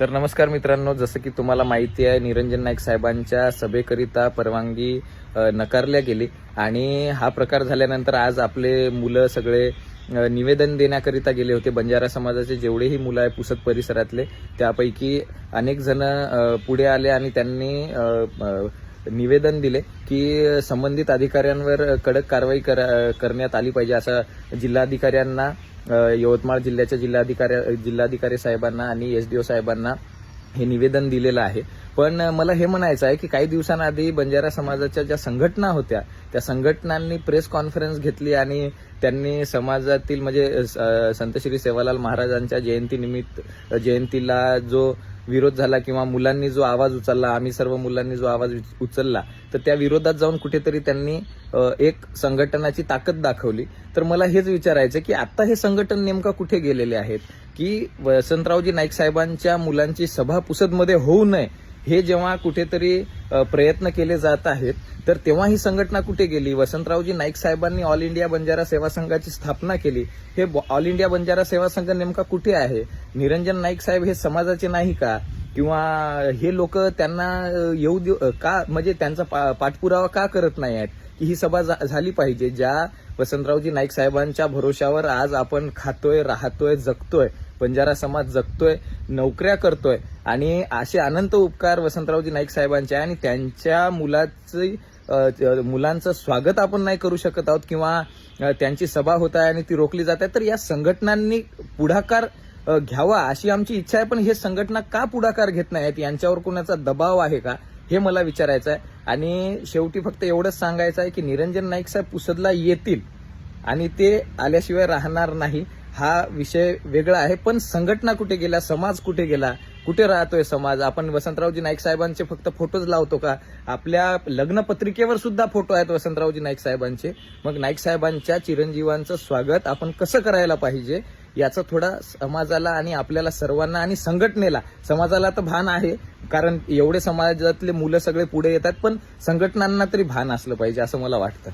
तर नमस्कार मित्रांनो, जसं की तुम्हाला माहिती आहे, निरंजन नाईक साहेबांच्या सभेकरिता परवानगी नकारल्या गेली आणि हा प्रकार झाल्यानंतर आज आपले मुलं सगळे निवेदन देण्याकरिता गेले होते. बंजारा समाजाचे जेवढेही मुलं आहे पुसद परिसरातले, त्यापैकी अनेक जण पुढे आले आणि त्यांनी निवेदन दिले की संबंधित अधिकाऱ्यांवर कडक कारवाई करण्यात आली पाहिजे, असं जिल्हाधिकाऱ्यांना, यवतमाळ जिल्ह्याच्या जिल्हाधिकारी साहेबांना आणि एसडीओ साहेबांना हे निवेदन दिलेलं आहे. पण मला हे म्हणायचं आहे की काही दिवसांआधी बंजारा समाजाच्या ज्या संघटना होत्या त्या संघटनांनी प्रेस कॉन्फरन्स घेतली आणि त्यांनी समाजातील म्हणजे संत श्री सेवालाल महाराजांच्या जयंतीला जो विरोध झाला किंवा मुलांनी जो आवाज उचलला, आम्ही सर्व मुलांनी जो आवाज उचलला, तर त्या विरोधात जाऊन कुठेतरी त्यांनी एक संघटनाची ताकद दाखवली. तर मला हेच विचारायचं की आता हे संघटन नेमका कुठे गेलेले आहेत की वसंतरावजी नाईक साहेबांच्या मुलांची सभा पुसदमध्ये होऊ नये हे जेव्हा कुठेतरी प्रयत्न केले जात आहेत, तर तेव्हा ही संघटना कुठे गेली? वसंतरावजी नाईक साहेबांनी ऑल इंडिया बंजारा सेवा संघाची स्थापना केली. हे ऑल इंडिया बंजारा सेवा संघ नेमका कुठे आहे? निरंजन नाईक साहेब हे समाजाचे नाही का? किंवा हे लोक त्यांना येऊ देऊ का, म्हणजे त्यांचा पाठपुरावा का करत नाही आहेत की ही सभा झाली पाहिजे? ज्या वसंतरावजी नाईक साहेबांच्या भरोशावर आज आपण खातोय, राहतोय, जगतोय, बंजारा समाज जगतोय, नोकऱ्या करतोय आणि असे अनंत उपकार वसंतरावजी नाईक साहेबांचे आणि त्यांच्या मुलांचं स्वागत आपण नाही करू शकत आहोत किंवा त्यांची सभा होत आहे आणि ती रोखली जात आहे. तर या संघटनांनी पुढाकार घ्यावा अशी आमची इच्छा आहे, पण हे संघटना का पुढाकार घेत नाहीत? यांच्यावर कोणाचा दबाव आहे का, हे मला विचारायचं आहे. आणि शेवटी फक्त एवढंच सांगायचं आहे की निरंजन नाईक साहेब पुसदला येतील आणि ते आल्याशिवाय राहणार नाही. हा विषय वेगळा आहे, पण संघटना कुठे गेला? समाज कुठे गेला? कुठे राहतोय समाज? आपण वसंतरावजी नाईक साहेबांचे फक्त फोटोज लावतो का? आपल्या लग्नपत्रिकेवर सुद्धा फोटो आहेत वसंतरावजी नाईक साहेबांचे. मग नाईक साहेबांच्या चिरंजीवांचं स्वागत आपण कसं करायला पाहिजे याचा थोडा समाजाला आणि आपल्याला सर्वांना आणि संघटनेला, समाजाला तर भान आहे कारण एवढे समाजातले मुलं सगळे पुढे येतात, पण संघटनांना तरी भान असलं पाहिजे असं मला वाटतं.